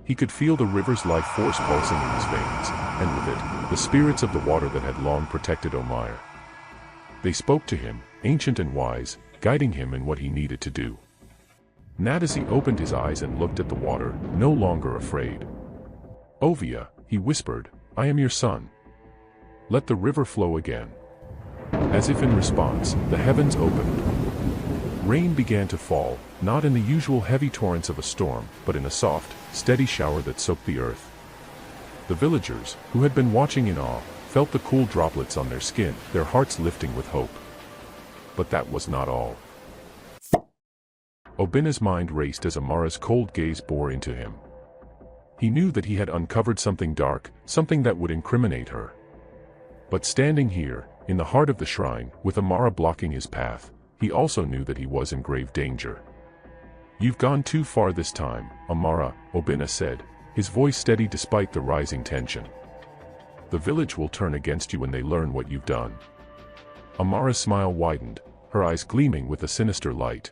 He could feel the river's life force pulsing in his veins, and with it, the spirits of the water that had long protected Omar. They spoke to him, ancient and wise, guiding him in what he needed to do. Nadasi opened his eyes and looked at the water, no longer afraid. "Ovia," he whispered, "I am your son. Let the river flow again." As if in response, the heavens opened. Rain began to fall, not in the usual heavy torrents of a storm, but in a soft, steady shower that soaked the earth. The villagers, who had been watching in awe, felt the cool droplets on their skin, their hearts lifting with hope. But that was not all. Obina's mind raced as Amara's cold gaze bore into him. He knew that he had uncovered something dark, something that would incriminate her. But standing here, in the heart of the shrine, with Amara blocking his path, he also knew that he was in grave danger. "You've gone too far this time, Amara," Obina said, his voice steady despite the rising tension. "The village will turn against you when they learn what you've done." Amara's smile widened, her eyes gleaming with a sinister light.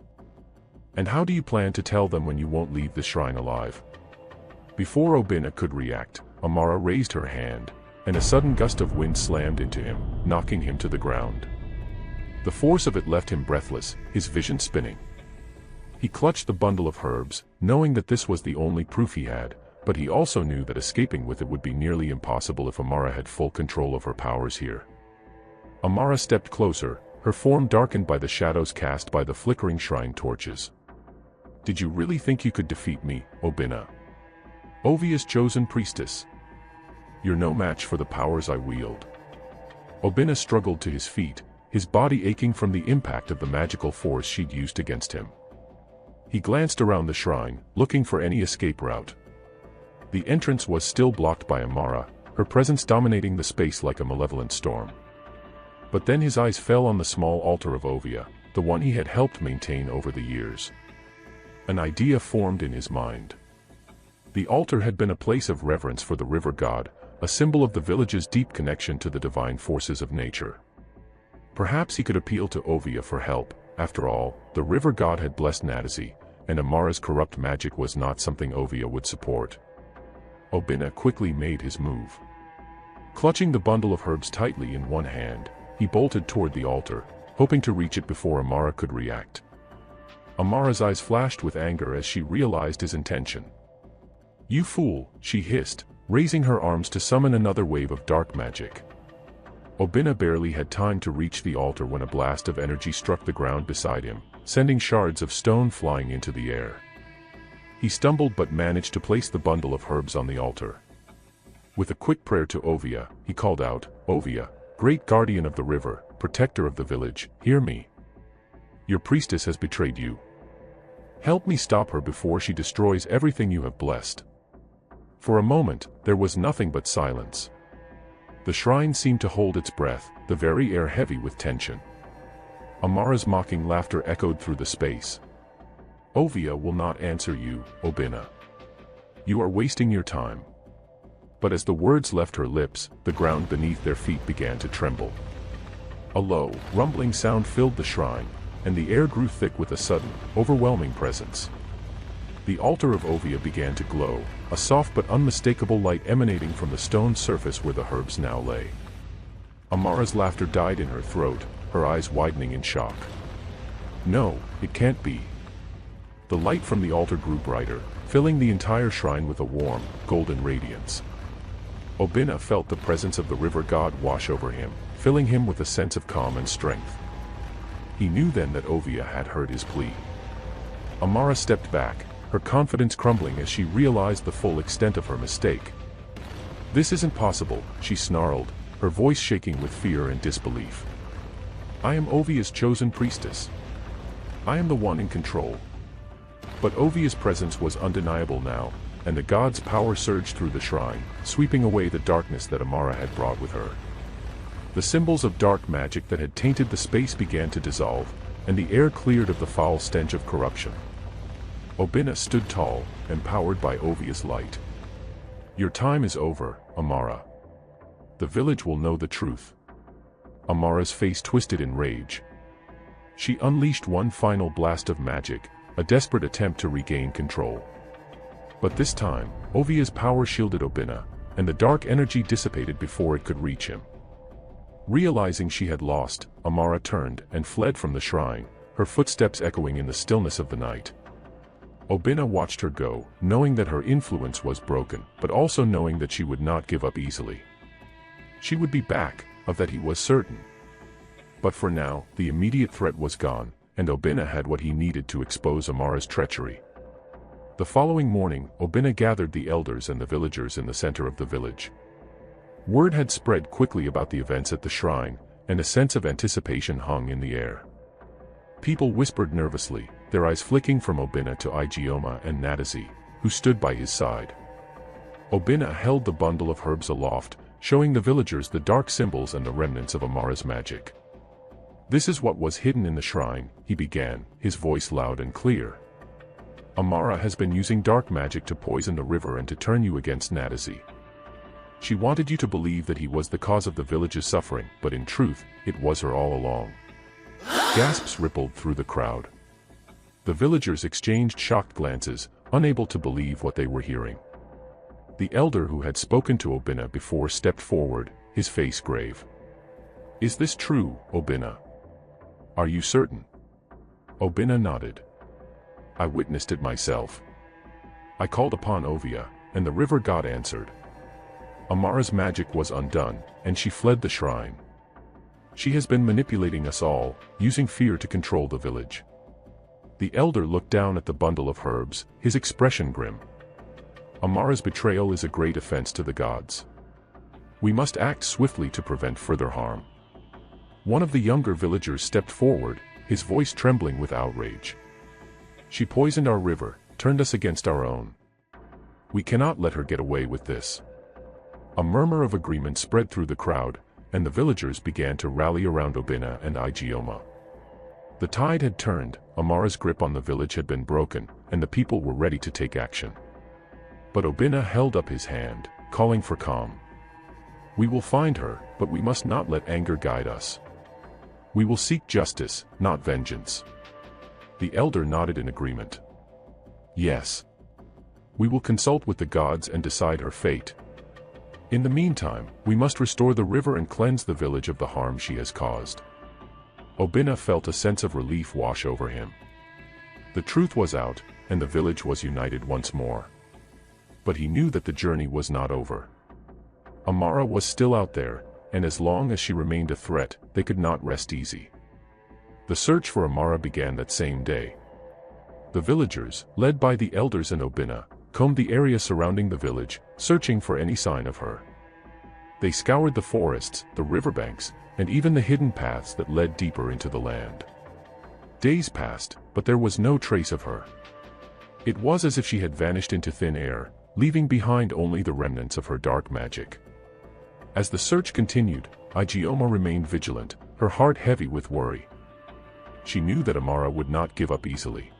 "And how do you plan to tell them when you won't leave the shrine alive?" Before Obina could react, Amara raised her hand, and a sudden gust of wind slammed into him, knocking him to the ground. The force of it left him breathless, his vision spinning. He clutched the bundle of herbs, knowing that this was the only proof he had, but he also knew that escaping with it would be nearly impossible if Amara had full control of her powers here. Amara stepped closer, her form darkened by the shadows cast by the flickering shrine torches. "Did you really think you could defeat me, Obina? Ovia's chosen priestess? You're no match for the powers I wield." Obina struggled to his feet, his body aching from the impact of the magical force she'd used against him. He glanced around the shrine, looking for any escape route. The entrance was still blocked by Amara, her presence dominating the space like a malevolent storm. But then his eyes fell on the small altar of Ovia, the one he had helped maintain over the years. An idea formed in his mind. The altar had been a place of reverence for the river god, a symbol of the village's deep connection to the divine forces of nature. Perhaps he could appeal to Ovia for help. After all, the river god had blessed Nadasi, and Amara's corrupt magic was not something Ovia would support. Obina quickly made his move. Clutching the bundle of herbs tightly in one hand, he bolted toward the altar, hoping to reach it before Amara could react. Amara's eyes flashed with anger as she realized his intention. "You fool," she hissed, raising her arms to summon another wave of dark magic. Obina barely had time to reach the altar when a blast of energy struck the ground beside him, sending shards of stone flying into the air. He stumbled but managed to place the bundle of herbs on the altar. With a quick prayer to Ovia, he called out, "Ovia, great guardian of the river, protector of the village, hear me. Your priestess has betrayed you. Help me stop her before she destroys everything you have blessed." For a moment, there was nothing but silence. The shrine seemed to hold its breath, the very air heavy with tension. Amara's mocking laughter echoed through the space. "Ovia will not answer you, Obina. You are wasting your time." But as the words left her lips, the ground beneath their feet began to tremble. A low, rumbling sound filled the shrine, and the air grew thick with a sudden, overwhelming presence. The altar of Ovia began to glow, a soft but unmistakable light emanating from the stone surface where the herbs now lay. Amara's laughter died in her throat, her eyes widening in shock. "No, it can't be." The light from the altar grew brighter, filling the entire shrine with a warm, golden radiance. Obina felt the presence of the river god wash over him, filling him with a sense of calm and strength. He knew then that Ovia had heard his plea. Amara stepped back, her confidence crumbling as she realized the full extent of her mistake. "This isn't possible," she snarled, her voice shaking with fear and disbelief. "I am Ovia's chosen priestess. I am the one in control." But Ovia's presence was undeniable now, and the god's power surged through the shrine, sweeping away the darkness that Amara had brought with her. The symbols of dark magic that had tainted the space began to dissolve, and the air cleared of the foul stench of corruption. Obina stood tall, empowered by Ovia's light. "Your time is over, Amara. The village will know the truth." Amara's face twisted in rage. She unleashed one final blast of magic, a desperate attempt to regain control. But this time, Ovia's power shielded Obina, and the dark energy dissipated before it could reach him. Realizing she had lost, Amara turned and fled from the shrine, her footsteps echoing in the stillness of the night. Obina watched her go, knowing that her influence was broken, but also knowing that she would not give up easily. She would be back, of that he was certain. But for now, the immediate threat was gone, and Obina had what he needed to expose Amara's treachery. The following morning, Obina gathered the elders and the villagers in the center of the village. Word had spread quickly about the events at the shrine, and a sense of anticipation hung in the air. People whispered nervously, their eyes flicking from Obina to Ijeoma and Nadazi, who stood by his side. Obina held the bundle of herbs aloft, showing the villagers the dark symbols and the remnants of Amara's magic. "This is what was hidden in the shrine," he began, his voice loud and clear. "Amara has been using dark magic to poison the river and to turn you against Nadazi. She wanted you to believe that he was the cause of the village's suffering, but in truth, it was her all along." Gasps rippled through the crowd. The villagers exchanged shocked glances, unable to believe what they were hearing. The elder who had spoken to Obina before stepped forward, his face grave. "Is this true, Obina? Are you certain?" Obina nodded. "I witnessed it myself. I called upon Ovia, and the river god answered. Amara's magic was undone, and she fled the shrine. She has been manipulating us all, using fear to control the village." The elder looked down at the bundle of herbs, his expression grim. "Amara's betrayal is a great offense to the gods. We must act swiftly to prevent further harm." One of the younger villagers stepped forward, his voice trembling with outrage. "She poisoned our river, turned us against our own. We cannot let her get away with this." A murmur of agreement spread through the crowd, and the villagers began to rally around Obina and Ijeoma. The tide had turned, Amara's grip on the village had been broken, and the people were ready to take action. But Obina held up his hand, calling for calm. "We will find her, but we must not let anger guide us. We will seek justice, not vengeance." The elder nodded in agreement. "Yes. We will consult with the gods and decide her fate. In the meantime, we must restore the river and cleanse the village of the harm she has caused." Obina felt a sense of relief wash over him. The truth was out, and the village was united once more. But he knew that the journey was not over. Amara was still out there, and as long as she remained a threat, they could not rest easy. The search for Amara began that same day. The villagers, led by the elders and Obina, combed the area surrounding the village, searching for any sign of her. They scoured the forests, the riverbanks, and even the hidden paths that led deeper into the land. Days passed, but there was no trace of her. It was as if she had vanished into thin air, leaving behind only the remnants of her dark magic. As the search continued, Ijeoma remained vigilant, her heart heavy with worry. She knew that Amara would not give up easily.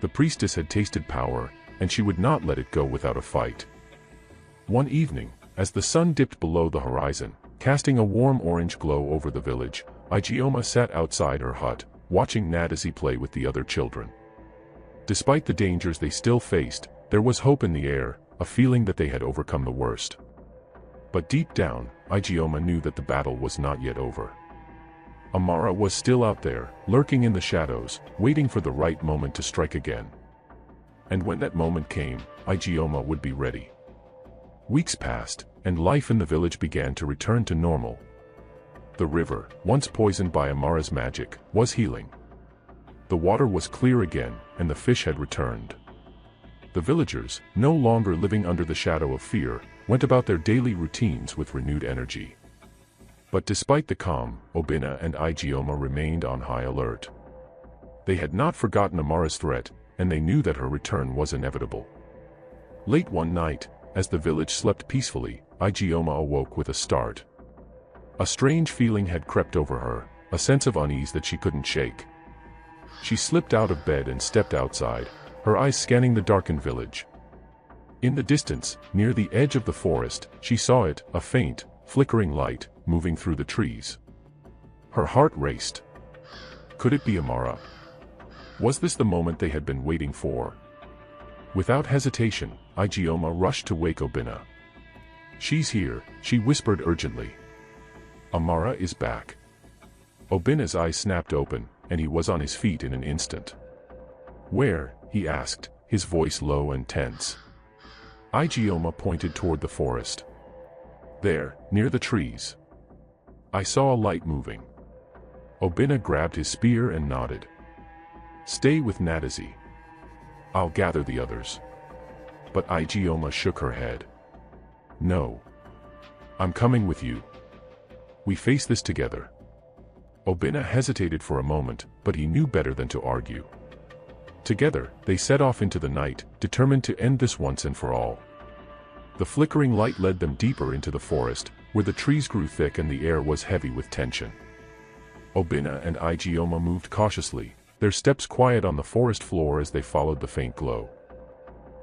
The priestess had tasted power, and she would not let it go without a fight. One evening, as the sun dipped below the horizon, casting a warm orange glow over the village, Ijeoma sat outside her hut, watching Nadazi play with the other children. Despite the dangers they still faced, there was hope in the air, a feeling that they had overcome the worst. But deep down, Ijeoma knew that the battle was not yet over. Amara was still out there, lurking in the shadows, waiting for the right moment to strike again. And when that moment came, Ijeoma would be ready. Weeks passed, and life in the village began to return to normal. The river, once poisoned by Amara's magic, was healing. The water was clear again, and the fish had returned. The villagers, no longer living under the shadow of fear, went about their daily routines with renewed energy. But despite the calm, Obina and Ijeoma remained on high alert. They had not forgotten Amara's threat, and they knew that her return was inevitable. Late one night, as the village slept peacefully, Ijeoma awoke with a start. A strange feeling had crept over her, a sense of unease that she couldn't shake. She slipped out of bed and stepped outside, her eyes scanning the darkened village. In the distance, near the edge of the forest, she saw it, a faint, flickering light, moving through the trees. Her heart raced. Could it be Amara? Was this the moment they had been waiting for? Without hesitation, Ijeoma rushed to wake Obinna. "She's here," she whispered urgently. "Amara is back." Obinna's eyes snapped open, and he was on his feet in an instant. "Where?" he asked, his voice low and tense. Ijeoma pointed toward the forest. "There, near the trees. I saw a light moving." Obinna grabbed his spear and nodded. "Stay with Natazi. I'll gather the others." But Ijeoma shook her head. "No. I'm coming with you. We face this together." Obinna hesitated for a moment, but he knew better than to argue. Together, they set off into the night, determined to end this once and for all. The flickering light led them deeper into the forest, where the trees grew thick and the air was heavy with tension. Obinna and Ijeoma moved cautiously, their steps quiet on the forest floor as they followed the faint glow.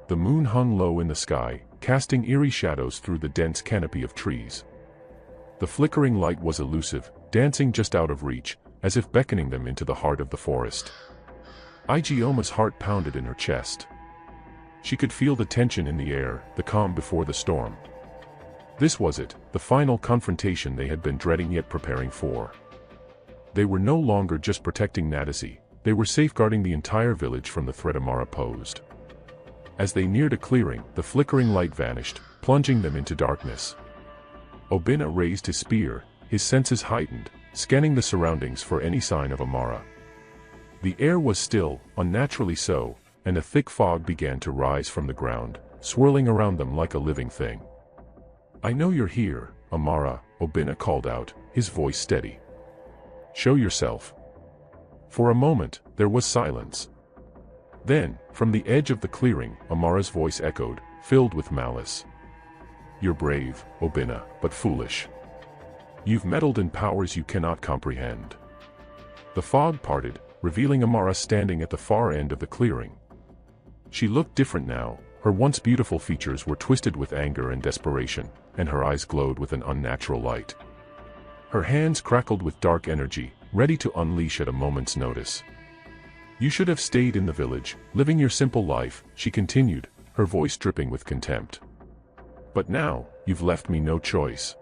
The moon hung low in the sky, casting eerie shadows through the dense canopy of trees. The flickering light was elusive, dancing just out of reach, as if beckoning them into the heart of the forest. Ijeoma's heart pounded in her chest. She could feel the tension in the air, the calm before the storm. This was it, the final confrontation they had been dreading yet preparing for. They were no longer just protecting Natazi, they were safeguarding the entire village from the threat Amara posed. As they neared a clearing, the flickering light vanished, plunging them into darkness. Obinna raised his spear, his senses heightened, scanning the surroundings for any sign of Amara. The air was still, unnaturally so, and a thick fog began to rise from the ground, swirling around them like a living thing. "I know you're here, Amara," Obinna called out, his voice steady. "Show yourself." For a moment, there was silence. Then, from the edge of the clearing, Amara's voice echoed, filled with malice. "You're brave, Obinna, but foolish. You've meddled in powers you cannot comprehend." The fog parted, revealing Amara standing at the far end of the clearing. She looked different now, her once beautiful features were twisted with anger and desperation, and her eyes glowed with an unnatural light. Her hands crackled with dark energy, ready to unleash at a moment's notice. "You should have stayed in the village, living your simple life," she continued, her voice dripping with contempt. "But now, you've left me no choice."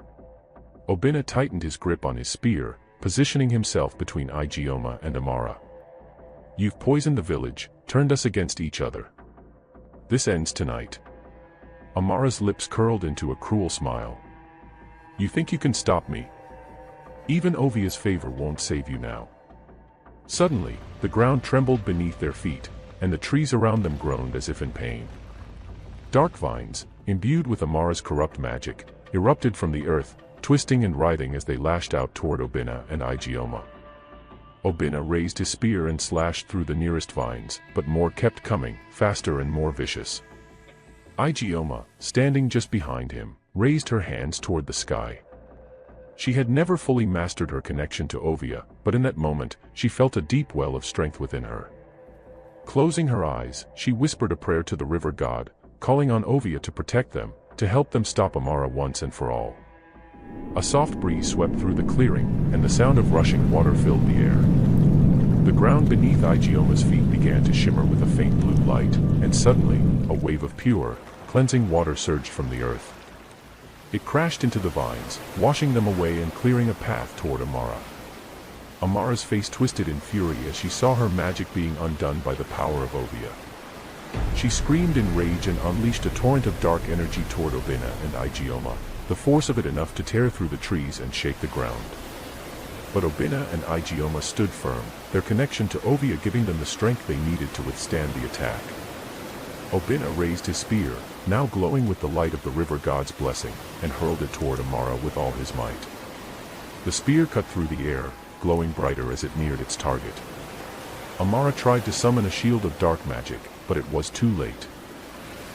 Obinna tightened his grip on his spear, positioning himself between Ijeoma and Amara. "You've poisoned the village, turned us against each other. This ends tonight." Amara's lips curled into a cruel smile. "You think you can stop me? Even Ovia's favor won't save you now." Suddenly, the ground trembled beneath their feet, and the trees around them groaned as if in pain. Dark vines, imbued with Amara's corrupt magic, erupted from the earth, twisting and writhing as they lashed out toward Obinna and Ijeoma. Obinna raised his spear and slashed through the nearest vines, but more kept coming, faster and more vicious. Ijeoma, standing just behind him, raised her hands toward the sky. She had never fully mastered her connection to Ovia, but in that moment, she felt a deep well of strength within her. Closing her eyes, she whispered a prayer to the river god, calling on Ovia to protect them, to help them stop Amara once and for all. A soft breeze swept through the clearing, and the sound of rushing water filled the air. The ground beneath Ijeoma's feet began to shimmer with a faint blue light, and suddenly, a wave of pure, cleansing water surged from the earth. It crashed into the vines, washing them away and clearing a path toward Amara. Amara's face twisted in fury as she saw her magic being undone by the power of Ovia. She screamed in rage and unleashed a torrent of dark energy toward Obinna and Ijeoma, the force of it enough to tear through the trees and shake the ground. But Obinna and Ijeoma stood firm, their connection to Ovia giving them the strength they needed to withstand the attack. Obinna raised his spear, now glowing with the light of the river god's blessing, and hurled it toward Amara with all his might. The spear cut through the air, glowing brighter as it neared its target. Amara tried to summon a shield of dark magic, but it was too late.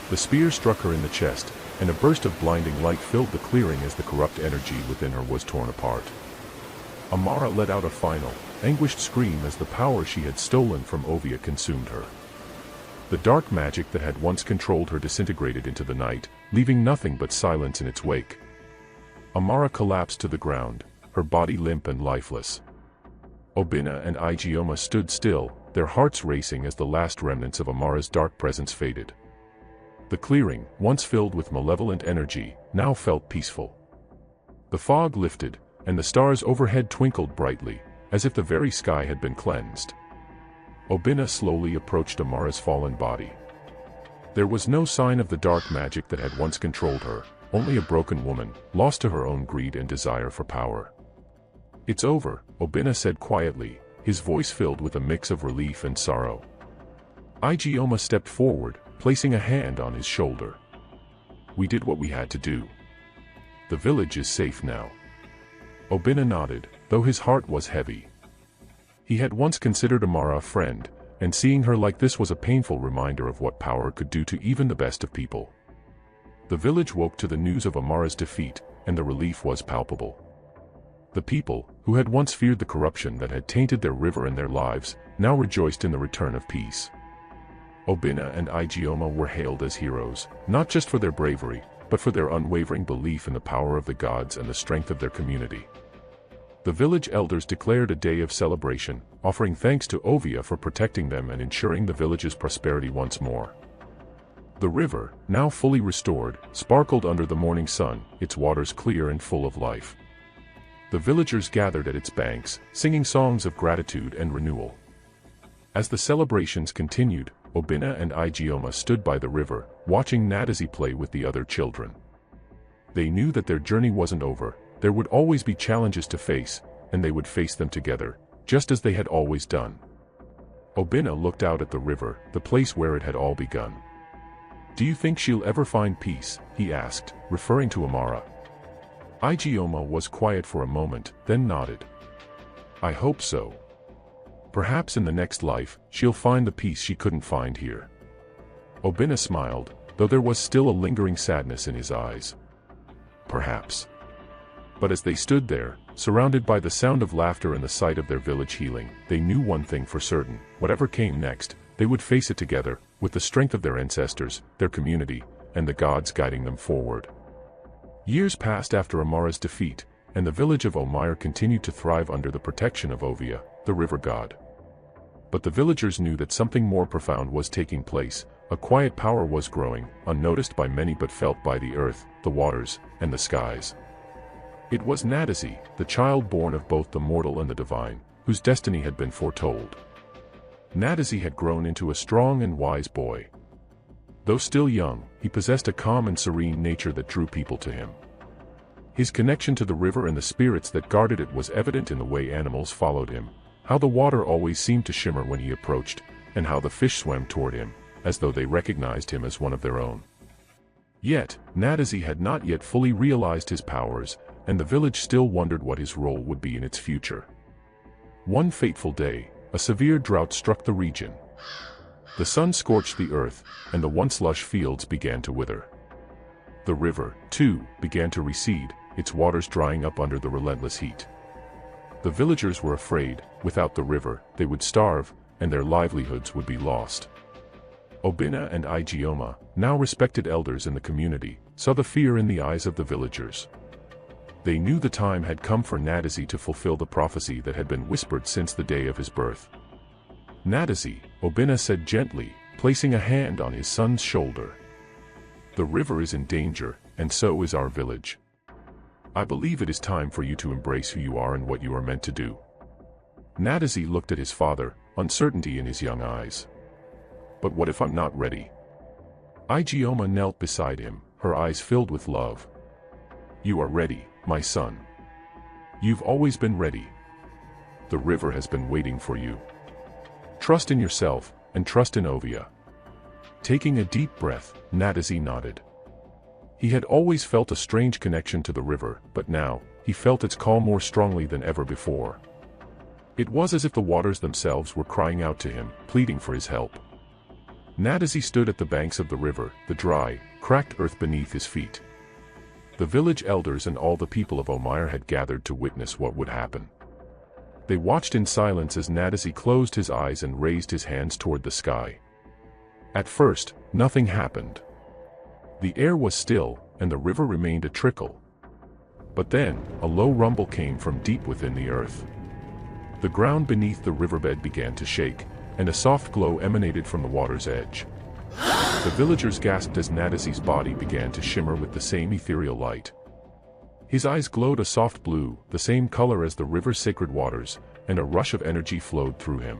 The spear struck her in the chest, and a burst of blinding light filled the clearing as the corrupt energy within her was torn apart. Amara let out a final, anguished scream as the power she had stolen from Ovia consumed her. The dark magic that had once controlled her disintegrated into the night, leaving nothing but silence in its wake. Amara collapsed to the ground, her body limp and lifeless. Obinna and Ijeoma stood still, their hearts racing as the last remnants of Amara's dark presence faded. The clearing, once filled with malevolent energy, now felt peaceful. The fog lifted, and the stars overhead twinkled brightly, as if the very sky had been cleansed. Obinna slowly approached Amara's fallen body. There was no sign of the dark magic that had once controlled her, only a broken woman, lost to her own greed and desire for power. "It's over," Obinna said quietly, his voice filled with a mix of relief and sorrow. Ijeoma stepped forward, placing a hand on his shoulder. "We did what we had to do. The village is safe now." Obinna nodded, though his heart was heavy. He had once considered Amara a friend, and seeing her like this was a painful reminder of what power could do to even the best of people. The village woke to the news of Amara's defeat, and the relief was palpable. The people, who had once feared the corruption that had tainted their river and their lives, now rejoiced in the return of peace. Obinna and Ijeoma were hailed as heroes, not just for their bravery, but for their unwavering belief in the power of the gods and the strength of their community. The village elders declared a day of celebration, offering thanks to Ovia for protecting them and ensuring the village's prosperity once more. The river, now fully restored, sparkled under the morning sun, its waters clear and full of life. The villagers gathered at its banks, singing songs of gratitude and renewal. As the celebrations continued, Obinna and Ijeoma stood by the river, watching Nadazi play with the other children. They knew that their journey wasn't over. There would always be challenges to face, and they would face them together, just as they had always done. Obinna looked out at the river, the place where it had all begun. "Do you think she'll ever find peace?" he asked, referring to Amara. Ijeoma was quiet for a moment, then nodded. "I hope so. Perhaps in the next life, she'll find the peace she couldn't find here." Obinna smiled, though there was still a lingering sadness in his eyes. Perhaps. But as they stood there, surrounded by the sound of laughter and the sight of their village healing, they knew one thing for certain: whatever came next, they would face it together, with the strength of their ancestors, their community, and the gods guiding them forward. Years passed after Amara's defeat, and the village of Omire continued to thrive under the protection of Ovia, the river god. But the villagers knew that something more profound was taking place. A quiet power was growing, unnoticed by many but felt by the earth, the waters, and the skies. It was Nadazi, the child born of both the mortal and the divine, whose destiny had been foretold. Nadazi had grown into a strong and wise boy. Though still young, he possessed a calm and serene nature that drew people to him. His connection to the river and the spirits that guarded it was evident in the way animals followed him, how the water always seemed to shimmer when he approached, and how the fish swam toward him, as though they recognized him as one of their own. Yet, Nadazi had not yet fully realized his powers, and the village still wondered what his role would be in its future. One fateful day, a severe drought struck the region. The sun scorched the earth, and the once lush fields began to wither. The river, too, began to recede, its waters drying up under the relentless heat. The villagers were afraid. Without the river, they would starve, and their livelihoods would be lost. Obinna and Ijeoma, now respected elders in the community, saw the fear in the eyes of the villagers. They knew the time had come for Nadazi to fulfill the prophecy that had been whispered since the day of his birth. "Nadazi," Obinna said gently, placing a hand on his son's shoulder. "The river is in danger, and so is our village. I believe it is time for you to embrace who you are and what you are meant to do." Nadazi looked at his father, uncertainty in his young eyes. "But what if I'm not ready?" Ijeoma knelt beside him, her eyes filled with love. "You are ready, my son. You've always been ready. The river has been waiting for you. Trust in yourself, and trust in Ovia." Taking a deep breath, Nadazi nodded. He had always felt a strange connection to the river, but now, he felt its call more strongly than ever before. It was as if the waters themselves were crying out to him, pleading for his help. Nadazi stood at the banks of the river, the dry, cracked earth beneath his feet. The village elders and all the people of Omire had gathered to witness what would happen. They watched in silence as Nadazi closed his eyes and raised his hands toward the sky. At first, nothing happened. The air was still, and the river remained a trickle. But then, a low rumble came from deep within the earth. The ground beneath the riverbed began to shake, and a soft glow emanated from the water's edge. The villagers gasped as Nadazi's body began to shimmer with the same ethereal light. His eyes glowed a soft blue, the same color as the river's sacred waters, and a rush of energy flowed through him.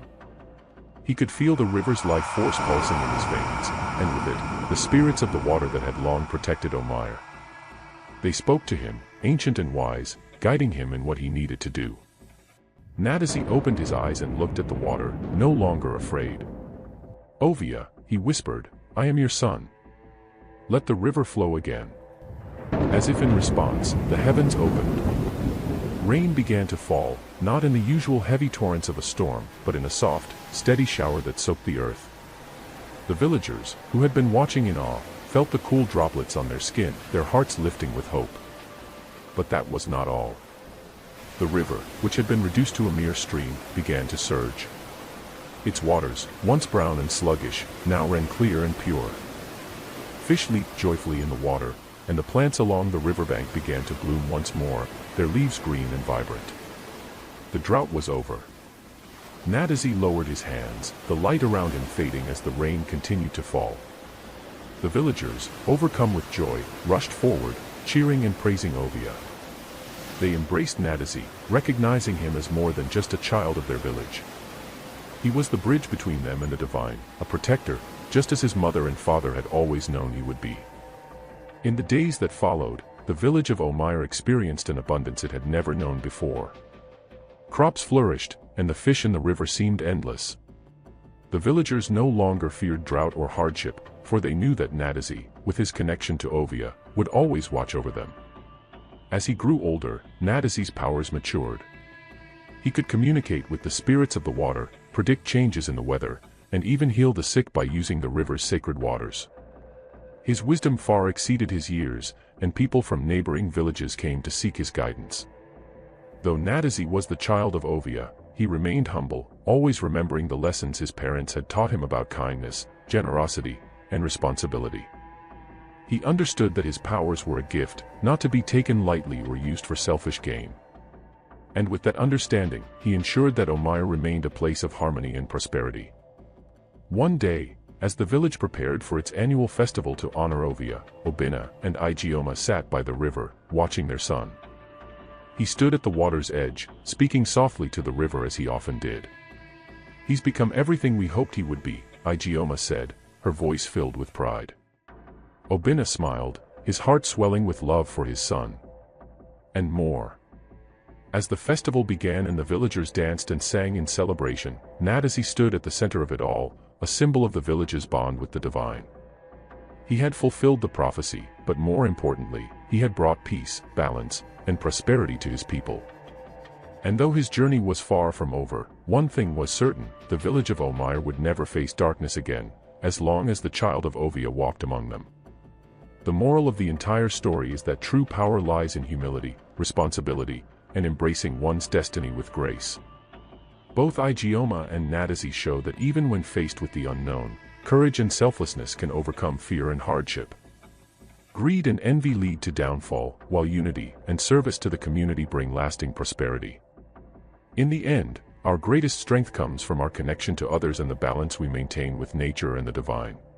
He could feel the river's life force pulsing in his veins, and with it, the spirits of the water that had long protected Omire. They spoke to him, ancient and wise, guiding him in what he needed to do. Nadazi opened his eyes and looked at the water, no longer afraid. "Ovia," he whispered, "I am your son. Let the river flow again." As if in response, the heavens opened. Rain began to fall, not in the usual heavy torrents of a storm, but in a soft, steady shower that soaked the earth. The villagers, who had been watching in awe, felt the cool droplets on their skin, their hearts lifting with hope. But that was not all. The river, which had been reduced to a mere stream, began to surge. Its waters, once brown and sluggish, now ran clear and pure. Fish leaped joyfully in the water, and the plants along the riverbank began to bloom once more, their leaves green and vibrant. The drought was over. Nadazi lowered his hands, the light around him fading as the rain continued to fall. The villagers, overcome with joy, rushed forward, cheering and praising Ovia. They embraced Nadazi, recognizing him as more than just a child of their village. He was the bridge between them and the divine, a protector, just as his mother and father had always known he would be. In the days that followed, the village of Omire experienced an abundance it had never known before. Crops flourished, and the fish in the river seemed endless. The villagers no longer feared drought or hardship, for they knew that Nadazi, with his connection to Ovia, would always watch over them. As he grew older, Nadazi's powers matured. He could communicate with the spirits of the water, predict changes in the weather, and even heal the sick by using the river's sacred waters. His wisdom far exceeded his years, and people from neighboring villages came to seek his guidance. Though Nadazi was the child of Ovia, he remained humble, always remembering the lessons his parents had taught him about kindness, generosity, and responsibility. He understood that his powers were a gift, not to be taken lightly or used for selfish gain. And with that understanding, he ensured that Omire remained a place of harmony and prosperity. One day, as the village prepared for its annual festival to honor Ovia, Obina and Igioma sat by the river, watching their son. He stood at the water's edge, speaking softly to the river as he often did. "He's become everything we hoped he would be," Igioma said, her voice filled with pride. Obina smiled, his heart swelling with love for his son. And more. As the festival began and the villagers danced and sang in celebration, Nadazi stood at the center of it all, a symbol of the village's bond with the divine. He had fulfilled the prophecy, but more importantly, he had brought peace, balance, and prosperity to his people. And though his journey was far from over, one thing was certain: the village of Omire would never face darkness again, as long as the child of Ovia walked among them. The moral of the entire story is that true power lies in humility, responsibility, and embracing one's destiny with grace. Both Igioma and Nadazi show that even when faced with the unknown, courage and selflessness can overcome fear and hardship. Greed and envy lead to downfall, while unity and service to the community bring lasting prosperity. In the end, our greatest strength comes from our connection to others and the balance we maintain with nature and the divine.